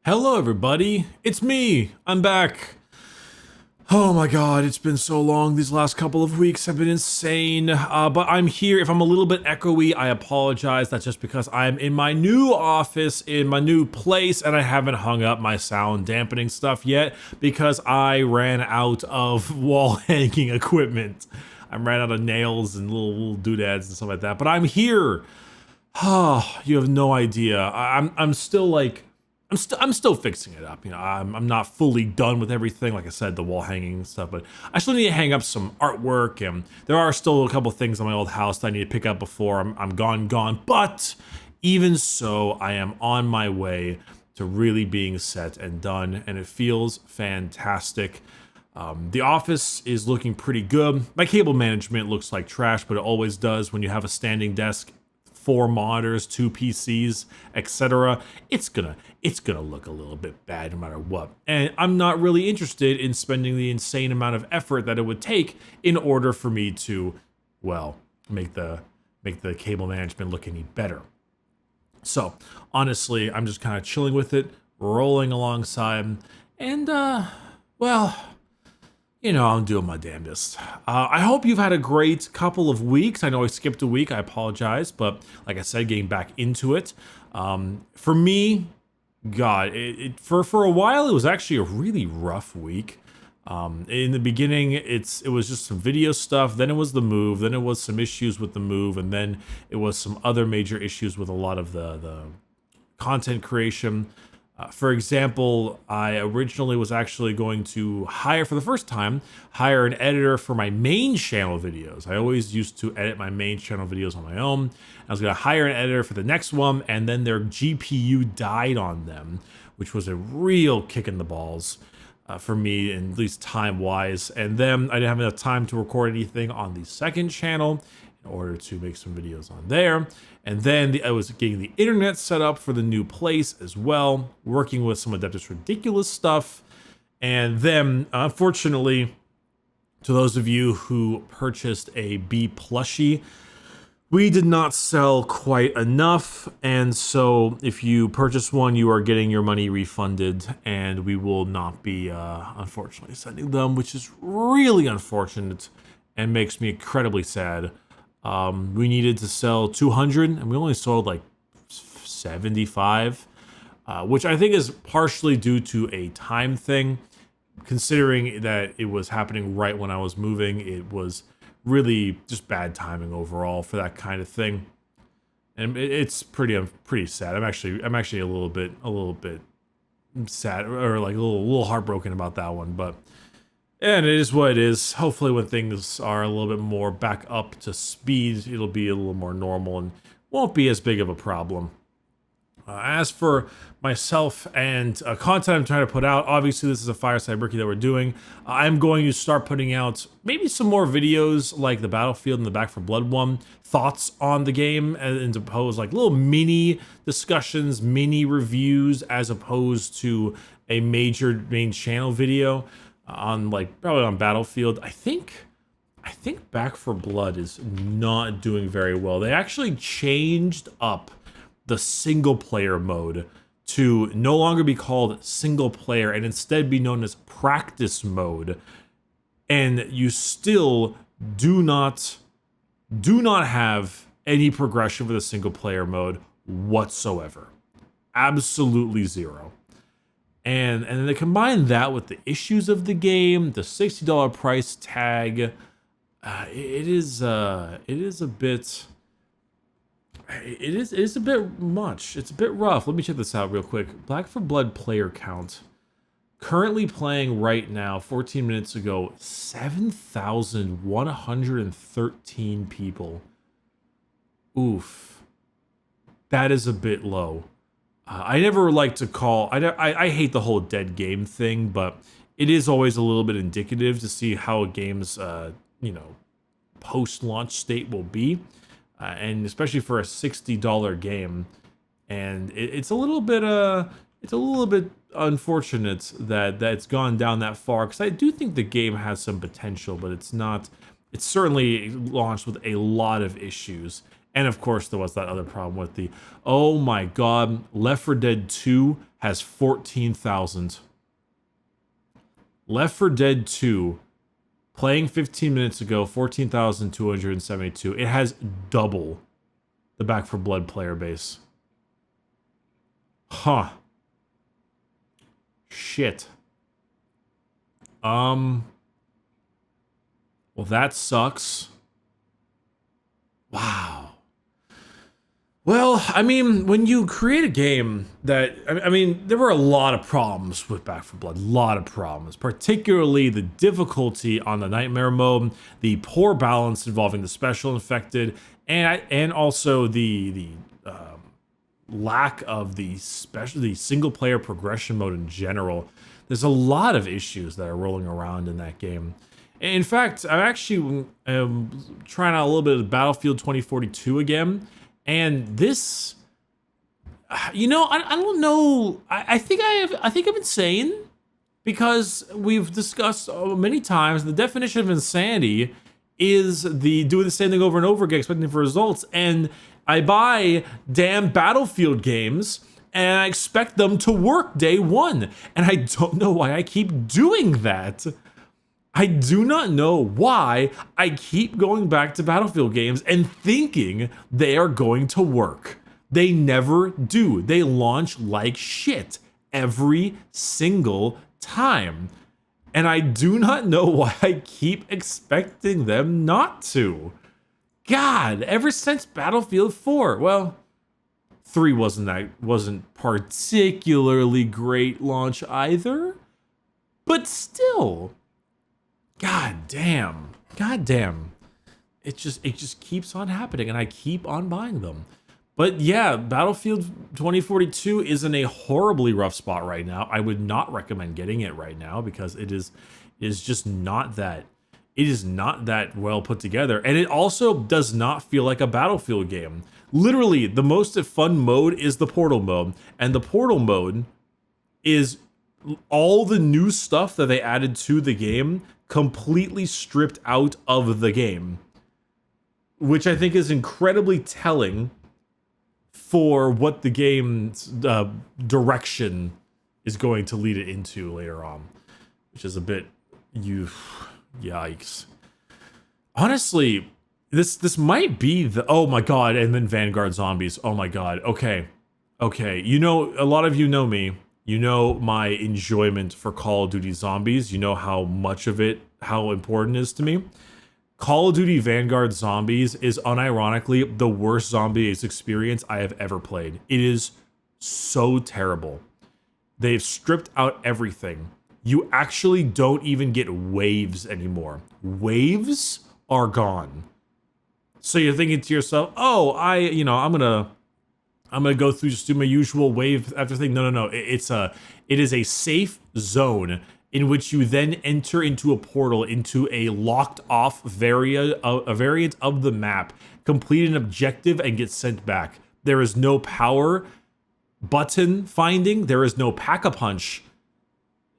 Hello, everybody. It's me. I'm back. Oh my god, it's been so long. These last couple of weeks have been insane. But I'm here. If I'm a little bit echoey, I apologize. That's just because I'm in my new office, in my new place, and I haven't hung up my sound dampening stuff yet because I ran out of wall hanging equipment. I ran out of nails and little doodads and stuff like that. But I'm here. Oh, you have no idea. I'm still like I'm still fixing it up. I'm not fully done with everything. Like I said, the wall hanging and stuff, but I still need to hang up some artwork, and there are still a couple things in my old house that I need to pick up before I'm gone. But even so, I am on my way to really being set and done, and it feels fantastic. The office is looking pretty good. My cable management looks like trash, but it always does when you have a standing desk, 4 monitors, 2 PCs, etc. It's gonna look a little bit bad no matter what. And I'm not really interested in spending the insane amount of effort that it would take in order for me to, well, make the cable management look any better. So honestly, I'm just kind of chilling with it, rolling alongside, and well, I'm doing my damnedest. I hope you've had a great couple of weeks. I know I skipped a week. I apologize. But like I said, getting back into it. For me, God, for a while, it was actually a really rough week. In the beginning, it was just some video stuff. Then it was the move. Then it was some issues with the move. And then it was some other major issues with a lot of the content creation. For example, I originally was actually going to for the first time, hire an editor for my main channel videos. I always used to edit my main channel videos on my own. I was going to hire an editor for the next one, and then their GPU died on them, which was a real kick in the balls for me, at least time-wise. And then I didn't have enough time to record anything on the second channel in order to make some videos on there. And then I was getting the internet set up for the new place as well, working with some Adeptus Ridiculous stuff. And then, unfortunately, to those of you who purchased a B plushie, we did not sell quite enough. And so if you purchase one, you are getting your money refunded, and we will not be, unfortunately, sending them, which is really unfortunate and makes me incredibly sad. We needed to sell 200, and we only sold like 75, which I think is partially due to a time thing. Considering that it was happening right when I was moving, it was really just bad timing overall for that kind of thing, and it's pretty sad. I'm actually a little bit sad, or like a little heartbroken about that one, but. And it is what it is. Hopefully when things are a little bit more back up to speed, it'll be a little more normal and won't be as big of a problem. As for myself and content I'm trying to put out, obviously this is a Fireside Bricky that we're doing. I'm going to start putting out maybe some more videos like the Battlefield and the Back 4 Blood one, thoughts on the game, and opposed like little mini discussions, mini reviews, as opposed to a major main channel video. On probably on Battlefield. I think Back 4 Blood is not doing very well. They actually changed up the single player mode to no longer be called single player and instead be known as practice mode. And you still do not have any progression for the single player mode whatsoever. Absolutely zero. And then they combine that with the issues of the game, the $60 price tag. It is a bit much. It's a bit rough. Let me check this out real quick. Back 4 Blood player count. Currently playing right now, 14 minutes ago, 7,113 people. Oof. That is a bit low. I never like to call. I hate the whole dead game thing, but it is always a little bit indicative to see how a game's post-launch state will be, and especially for a $60 game. And it's a little bit unfortunate that it's gone down that far, because I do think the game has some potential, but it's not. It's certainly launched with a lot of issues. And of course, there was that other problem with the, oh my god, Left 4 Dead 2 has 14,000. Left 4 Dead 2, playing 15 minutes ago, 14,272. It has double the Back 4 Blood player base. Huh. Shit. Well, that sucks. Wow. Well, I mean, when you create a game that, I mean, there were a lot of problems with Back 4 Blood, a lot of problems, particularly the difficulty on the Nightmare mode, the poor balance involving the special infected, and also the lack of the single player progression mode in general. There's a lot of issues that are rolling around in that game. In fact, I'm actually trying out a little bit of Battlefield 2042 again. And this, you know, I don't know. I think I've been sane, because we've discussed many times the definition of insanity is the doing the same thing over and over again, expecting for results. And I buy damn Battlefield games and I expect them to work day one, and I don't know why I keep doing that. I do not know why I keep going back to Battlefield games and thinking they are going to work. They never do. They launch like shit every single time. And I do not know why I keep expecting them not to. God, ever since Battlefield 4, well, 3 wasn't particularly great launch either, but still. God damn. It just keeps on happening, and I keep on buying them. But yeah, Battlefield 2042 is in a horribly rough spot right now. I would not recommend getting it right now, because it is just not that well put together. And it also does not feel like a Battlefield game. Literally, the most fun mode is the Portal mode, and the Portal mode is all the new stuff that they added to the game completely stripped out of the game, which I think is incredibly telling for what the game's direction is going to lead it into later on, which is a bit, yikes. Honestly, this might be the, oh my god, and then Vanguard zombies, oh my god, okay, you know, a lot of you know me. You know my enjoyment for Call of Duty Zombies. You know how much of it, how important it is to me. Call of Duty Vanguard Zombies is unironically the worst zombies experience I have ever played. It is so terrible. They've stripped out everything. You actually don't even get waves anymore. Waves are gone. So you're thinking to yourself, oh, I'm gonna go through, just do my usual wave after thing. No. It is a safe zone in which you then enter into a portal into a locked off variant of the map, complete an objective, and get sent back. There is no power button finding. There is no pack-a-punch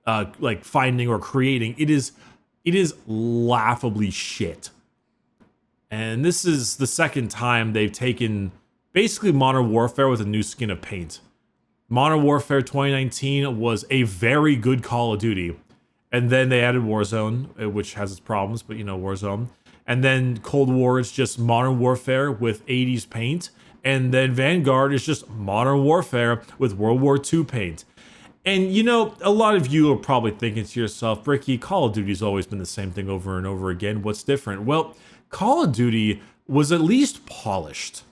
like finding or creating. It is laughably shit. And this is the second time they've taken basically Modern Warfare with a new skin of paint. Modern Warfare 2019 was a very good Call of Duty. And then they added Warzone, which has its problems, but you know, Warzone. And then Cold War is just Modern Warfare with 80s paint. And then Vanguard is just Modern Warfare with World War II paint. And you know, a lot of you are probably thinking to yourself, Bricky, Call of Duty's always been the same thing over and over again. What's different? Well, Call of Duty was at least polished.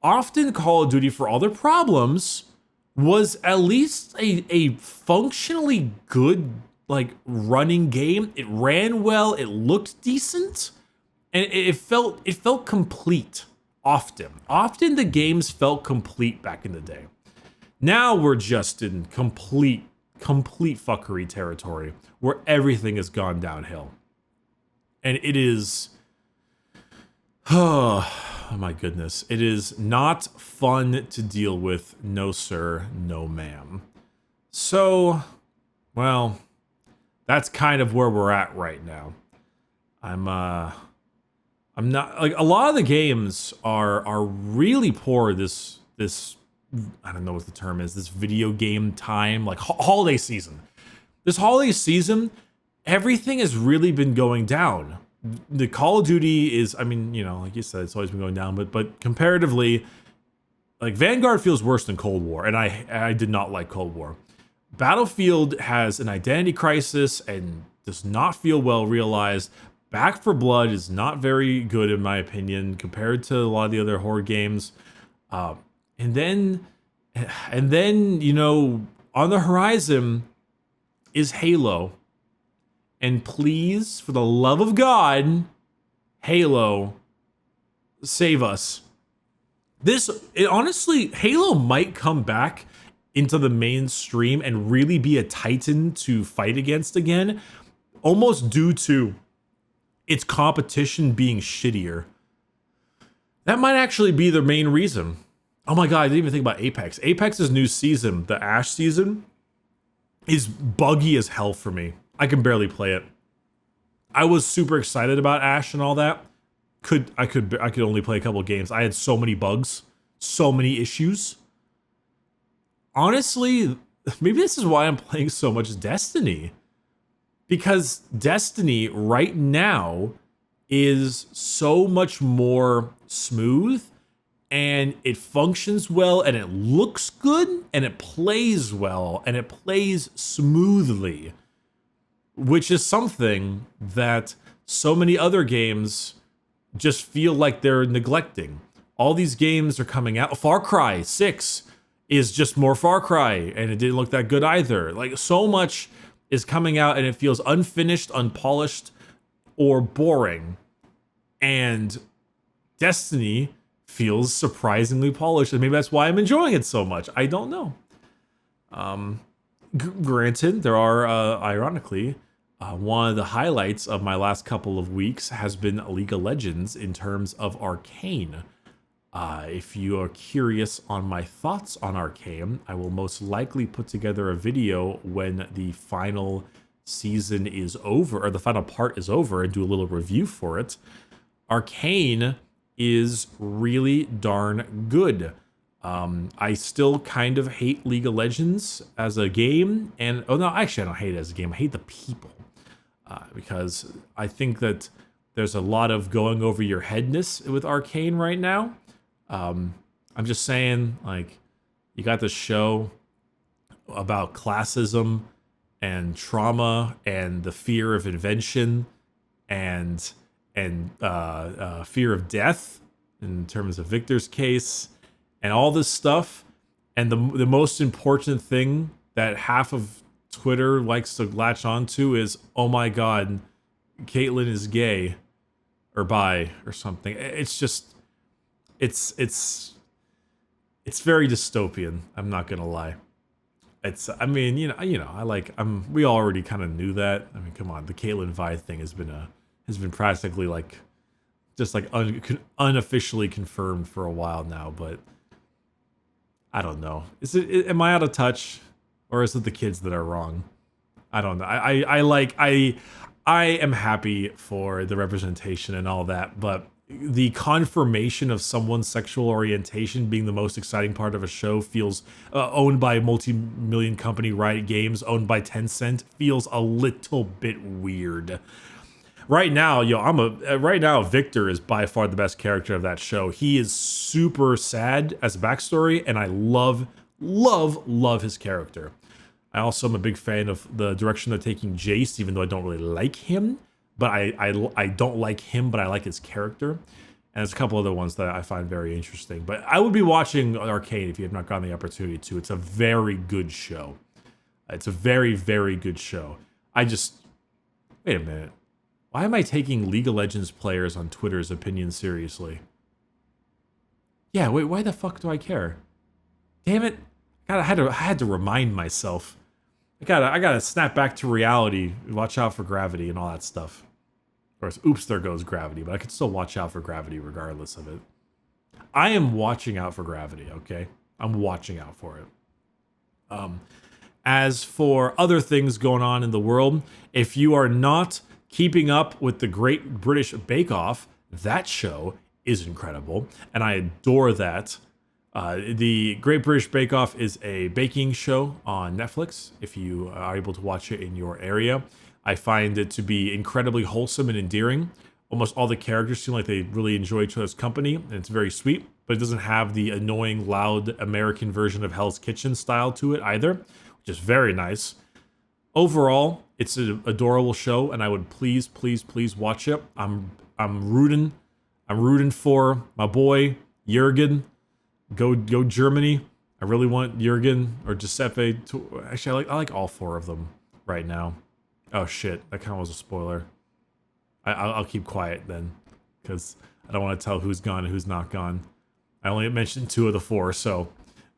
Often Call of Duty, for all their problems, was at least a functionally good, like, running game. It ran well, it looked decent, and it felt complete often. Often the games felt complete back in the day. Now we're just in complete fuckery territory where everything has gone downhill. And it is, oh my goodness, it is not fun to deal with, no sir, no ma'am. So, well, that's kind of where we're at right now. I'm I'm not like a lot of the games are really poor this I don't know what the term is, this video game time, like holiday season. This holiday season, everything has really been going down. The Call of Duty is, I mean, you know, like you said, it's always been going down, but comparatively, like Vanguard feels worse than Cold War, and I did not like Cold War. Battlefield has an identity crisis and does not feel well realized. Back for Blood is not very good in my opinion compared to a lot of the other horror games. And then, you know, on the horizon is Halo. And please, for the love of God, Halo, save us. Honestly, Halo might come back into the mainstream and really be a titan to fight against again, almost due to its competition being shittier. That might actually be the main reason. Oh my god, I didn't even think about Apex. Apex's new season, the Ash season, is buggy as hell for me. I can barely play it. I was super excited about Ash and all that. I could only play a couple of games. I had so many bugs, so many issues. Honestly, maybe this is why I'm playing so much Destiny. Because Destiny right now is so much more smooth and it functions well and it looks good and it plays well and it plays smoothly, which is something that so many other games just feel like they're neglecting. All these games are coming out. Far Cry 6 is just more Far Cry and it didn't look that good either. Like so much is coming out and it feels unfinished, unpolished, or boring. And Destiny feels surprisingly polished, and maybe that's why I'm enjoying it so much. I don't know. Granted, there are, ironically, one of the highlights of my last couple of weeks has been League of Legends in terms of Arcane. If you are curious on my thoughts on Arcane, I will most likely put together a video when the final season is over, or the final part is over, and do a little review for it. Arcane is really darn good. I still kind of hate League of Legends as a game, and oh no, actually I don't hate it as a game. I hate the people, because I think that there's a lot of going over your headness with Arcane right now. I'm just saying, like, you got this show about classism and trauma and the fear of invention and fear of death in terms of Victor's case and all this stuff. And the most important thing that half of Twitter likes to latch onto is, oh my god, Caitlyn is gay or bi or something. It's just, it's very dystopian. I'm not gonna lie. I mean, we already kind of knew that. I mean, come on, the Caitlyn Vi thing has been practically like, just like unofficially confirmed for a while now, but I don't know. Am I out of touch, or is it the kids that are wrong? I don't know. I am happy for the representation and all that, but the confirmation of someone's sexual orientation being the most exciting part of a show feels owned by a multi-million company, Riot Games, owned by Tencent, feels a little bit weird. Right now, Victor is by far the best character of that show. He is super sad as a backstory, and I love his character. I also am a big fan of the direction they're taking Jace, even though I don't really like him. But I don't like him, but I like his character. And there's a couple other ones that I find very interesting. But I would be watching Arcane if you have not gotten the opportunity to. It's a very good show. It's a very, very good show. Wait a minute. Why am I taking League of Legends players on Twitter's opinion seriously? Yeah, wait, why the fuck do I care? Damn it. God, I had to remind myself. I gotta snap back to reality. Watch out for gravity and all that stuff. Of course, oops, there goes gravity, but I can still watch out for gravity regardless of it. I am watching out for gravity, okay? I'm watching out for it. As for other things going on in the world, if you are not keeping up with the Great British Bake Off, That show is incredible, and I adore that. The Great British Bake Off is a baking show on Netflix. If you are able to watch it in your area, I find it to be incredibly wholesome and endearing. Almost all the characters seem like they really enjoy each other's company, and it's very sweet, but it doesn't have the annoying, loud American version of Hell's Kitchen style to it either, which is very nice. Overall, it's an adorable show, and I would please, please, please watch it. I'm rooting for my boy Jurgen. Go Germany. I really want Jurgen or Giuseppe to actually I like all four of them right now. Oh shit, that kind of was a spoiler. I'll keep quiet then, because I don't want to tell who's gone and who's not gone. I only mentioned 2 of the 4, so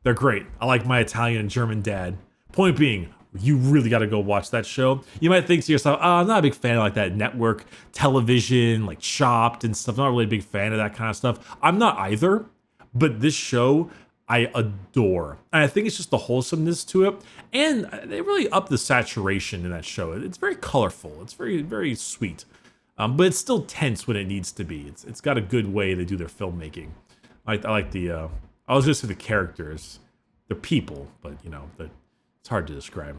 they're great. I like my Italian and German dad. Point being, you really got to go watch that show. You might think to yourself, oh, I'm not a big fan of like that network television, like Chopped and stuff. I'm not really a big fan of that kind of stuff. I'm not either, but this show I adore. And I think it's just the wholesomeness to it. And they really up the saturation in that show. It's very colorful. It's very, very sweet. But it's still tense when it needs to be. It's got a good way they do their filmmaking. I like the, I was just say the characters. They're people, but you know, it's hard to describe.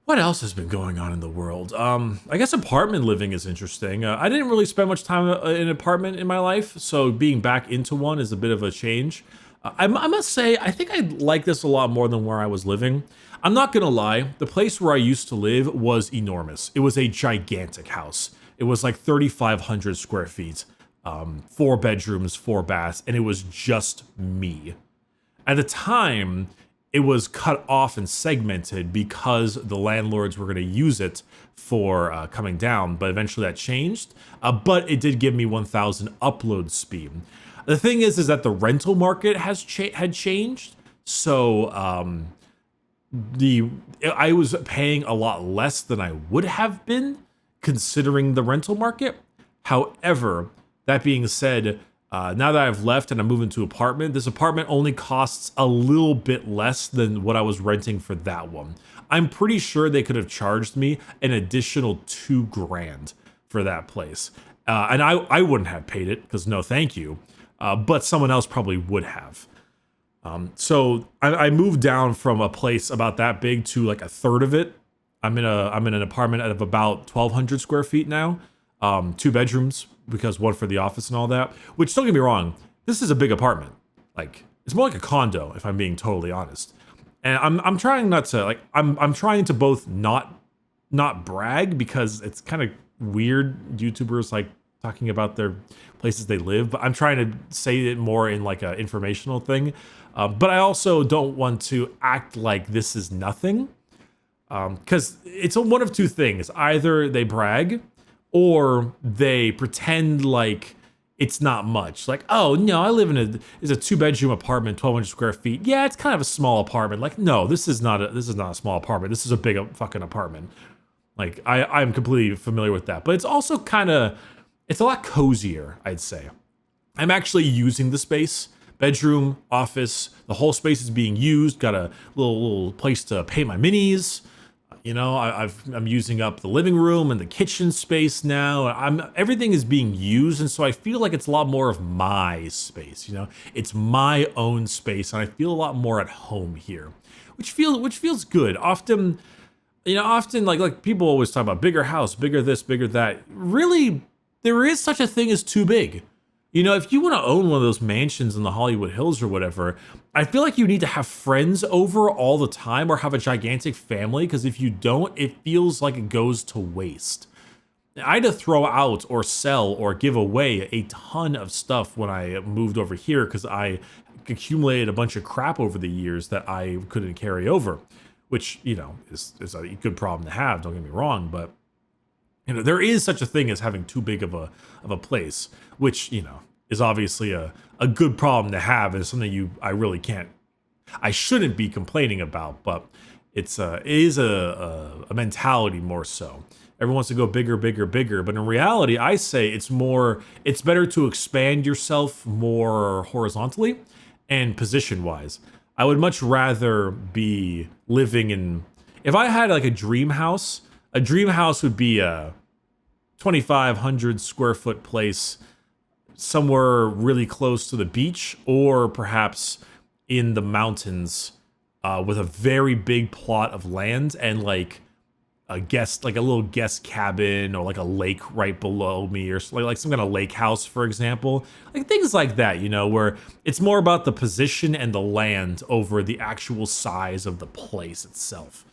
What else has been going on in the world? I guess apartment living is interesting. I didn't really spend much time in an apartment in my life, so being back into one is a bit of a change. I must say, I think I like this a lot more than where I was living. I'm not gonna lie, the place where I used to live was enormous. It was a gigantic house. It was like 3,500 square feet, 4 bedrooms, 4 baths, and it was just me. At the time, it was cut off and segmented because the landlords were going to use it for coming down, but eventually that changed. But it did give me 1,000 upload speed. The thing is that the rental market had changed, so I was paying a lot less than I would have been considering the rental market. However, that being said, now that I've left and I'm moving to apartment, this apartment only costs a little bit less than what I was renting for that one. I'm pretty sure they could have charged me an additional $2,000 for that place. And I wouldn't have paid it because no thank you. But someone else probably would have. So I moved down from a place about that big to like a third of it. I'm in an apartment of about 1,200 square feet now. 2 bedrooms, because one for the office and all that, which don't get me wrong, this is a big apartment. Like, it's more like a condo, if I'm being totally honest. And I'm trying not to, like, I'm trying to both not brag, because it's kind of weird, YouTubers, like, talking about their places they live, but I'm trying to say it more in, like, a informational thing. But I also don't want to act like this is nothing, because it's one of 2 things. Either they brag, or they pretend like it's not much. Like, oh no, I live in a 2-bedroom apartment, 1,200 square feet. Yeah, it's kind of a small apartment. Like, no, this is not a small apartment. This is a big fucking apartment. Like, I'm completely familiar with that. But it's also it's a lot cozier, I'd say. I'm actually using the space. Bedroom, office, the whole space is being used. Got a little place to paint my minis. You know, I'm using up the living room and the kitchen space now. Everything is being used, and so I feel like it's a lot more of my space. You know, it's my own space, and I feel a lot more at home here, which feels good. Often like people always talk about bigger house, bigger this, bigger that. Really, there is such a thing as too big. You know, if you want to own one of those mansions in the Hollywood Hills or whatever, I feel like you need to have friends over all the time or have a gigantic family, because if you don't, it feels like it goes to waste. I had to throw out or sell or give away a ton of stuff when I moved over here because I accumulated a bunch of crap over the years that I couldn't carry over, which, you know, is a good problem to have, don't get me wrong, but you know, there is such a thing as having too big of a place, which, you know, is obviously a good problem to have, and something I shouldn't be complaining about, but it is a mentality more so. Everyone wants to go bigger, bigger, bigger, but in reality, I say it's better to expand yourself more horizontally and position-wise. I would much rather be living in, if I had like a dream house would be 2,500 square foot place somewhere really close to the beach, or perhaps in the mountains, with a very big plot of land and like a little guest cabin, or like a lake right below me, or like some kind of lake house, for example. Like things like that, where it's more about the position and the land over the actual size of the place itself.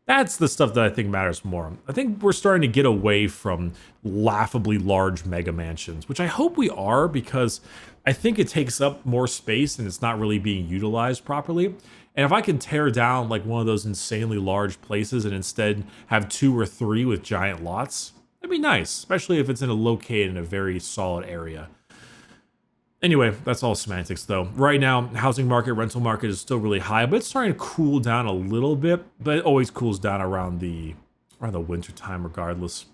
That's the stuff that I think matters more. I think we're starting to get away from laughably large mega mansions, which I hope we are, because I think it takes up more space and it's not really being utilized properly. And if I can tear down like one of those insanely large places and instead have 2 or 3 with giant lots, that'd be nice, especially if it's located in a very solid area. Anyway, that's all semantics though. Right now, housing market, rental market is still really high, but it's starting to cool down a little bit, but it always cools down around the winter time regardless.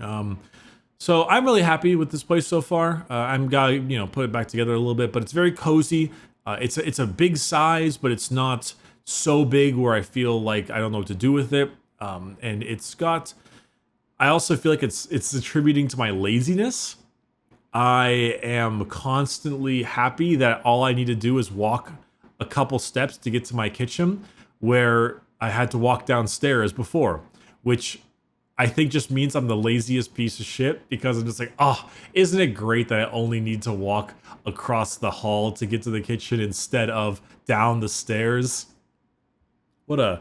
So I'm really happy with this place so far. I'm gonna, put it back together a little bit, but it's very cozy. It's a big size, but it's not so big where I feel like I don't know what to do with it. And I also feel like it's attributing to my laziness. I am constantly happy that all I need to do is walk a couple steps to get to my kitchen, where I had to walk downstairs before, which I think just means I'm the laziest piece of shit, because I'm just like, oh, isn't it great that I only need to walk across the hall to get to the kitchen instead of down the stairs? What a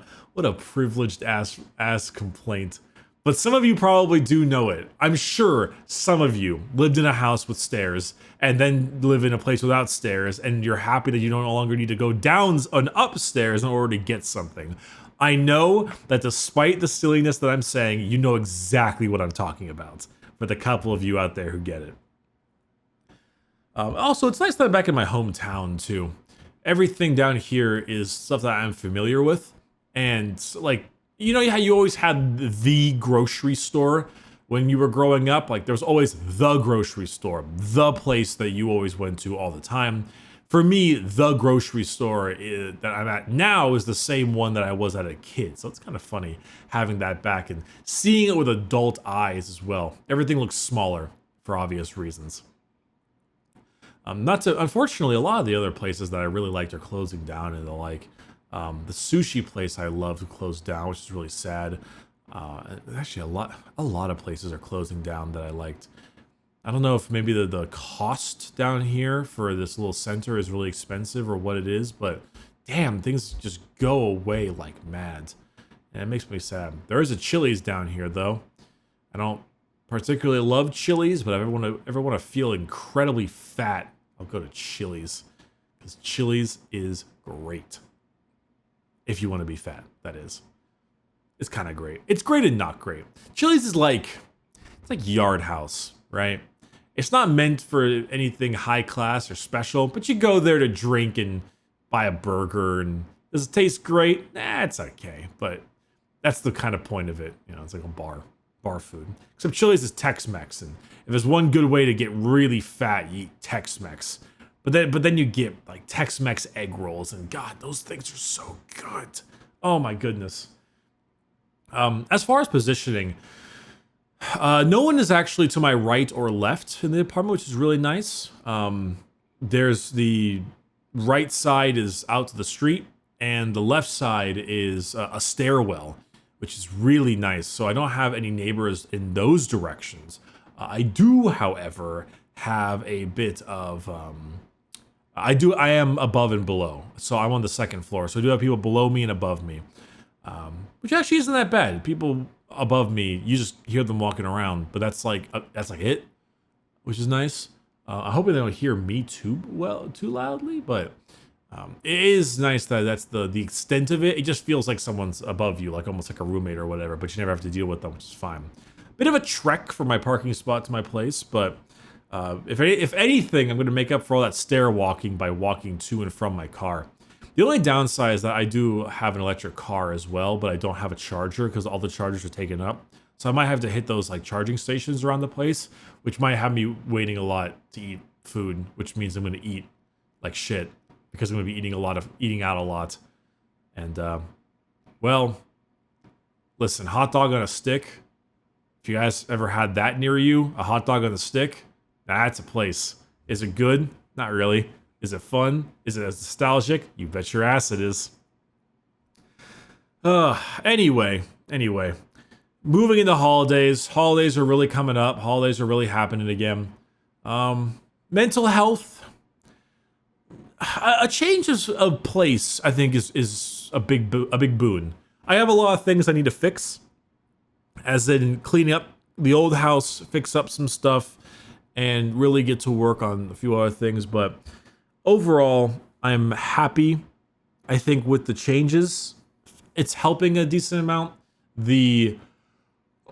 privileged ass complaint. But some of you probably do know it. I'm sure some of you lived in a house with stairs and then live in a place without stairs, and you're happy that you no longer need to go down and upstairs in order to get something. I know that despite the silliness that I'm saying, you know exactly what I'm talking about, for the couple of you out there who get it. Also, it's nice that I'm back in my hometown too. Everything down here is stuff that I'm familiar with, and like, how you always had the grocery store when you were growing up? Like, there was always the grocery store, the place that you always went to all the time. For me, the grocery store that I'm at now is the same one that I was at a kid. So it's kind of funny having that back and seeing it with adult eyes as well. Everything looks smaller for obvious reasons. Unfortunately, a lot of the other places that I really liked are closing down, and the sushi place I loved closed down, which is really sad. Actually, a lot of places are closing down that I liked. I don't know if maybe the cost down here for this little center is really expensive or what it is, but damn, things just go away like mad. And it makes me sad. There is a Chili's down here, though. I don't particularly love Chili's, but if I ever want to feel incredibly fat, I'll go to Chili's. Because Chili's is great. If you want to be fat, that is. It's kind of great. It's great and not great. Chili's is it's like Yard House, right? It's not meant for anything high class or special, but you go there to drink and buy a burger, and does it taste great? It's okay, but that's the kind of point of it. It's like a bar food. Except Chili's is Tex-Mex, and if there's one good way to get really fat, you eat Tex-Mex. But then you get like Tex-Mex egg rolls, and God, those things are so good. Oh my goodness. As far as positioning, no one is actually to my right or left in the apartment, which is really nice. There's the right side is out to the street, and the left side is a stairwell, which is really nice. So I don't have any neighbors in those directions. I do, however, have a bit of... I am above and below, so I'm on the second floor. So I do have people below me and above me, which actually isn't that bad. People above me, you just hear them walking around, but that's like it, which is nice. I hope they don't hear me too loudly, but it is nice that that's the extent of it. It just feels like someone's above you, like almost like a roommate or whatever, but you never have to deal with them, which is fine. Bit of a trek from my parking spot to my place, but. If anything, I'm going to make up for all that stair walking by walking to and from my car. The only downside is that I do have an electric car as well, but I don't have a charger because all the chargers are taken up. So I might have to hit those like charging stations around the place, which might have me waiting a lot to eat food, which means I'm going to eat like shit because I'm going to be eating out a lot. And well, listen, hot dog on a stick, If you guys ever had that near you, a hot dog on a stick, that's a place. Is it good? Not really. Is it fun? Is it as nostalgic? You bet your ass it is. Anyway. Moving into holidays. Holidays are really coming up. Holidays are really happening again. Mental health. A change of place, I think, is a big boon. I have a lot of things I need to fix, as in cleaning up the old house, fix up some stuff, and really get to work on a few other things. But overall, I'm happy, I think, with the changes. It's helping a decent amount. The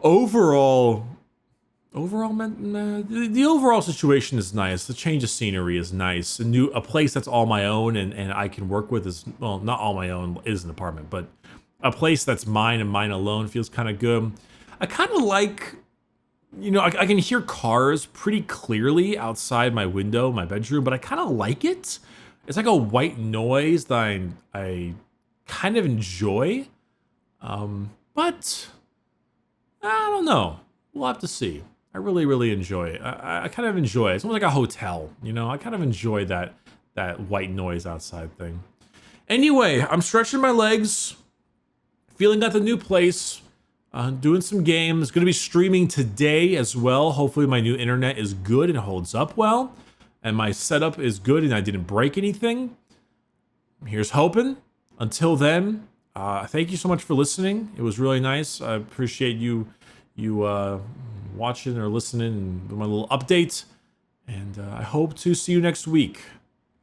overall situation is nice. The change of scenery is nice. A place that's all my own and I can work with is, well, not all my own, is an apartment, but a place that's mine and mine alone feels kind of good. I kind of like, I can hear cars pretty clearly outside my window, my bedroom, but I kind of like it. It's like a white noise that I kind of enjoy. But I don't know. We'll have to see. I really enjoy it. I kind of enjoy it. It's almost like a hotel, I kind of enjoy that white noise outside thing. Anyway, I'm stretching my legs, feeling at the new place, doing some games. Going to be streaming today as well. Hopefully my new internet is good and holds up well, and my setup is good and I didn't break anything. Here's hoping. Until then, thank you so much for listening. It was really nice. I appreciate you watching or listening and my little update. And I hope to see you next week.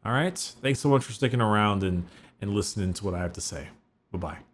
All right? Thanks so much for sticking around and listening to what I have to say. Bye-bye.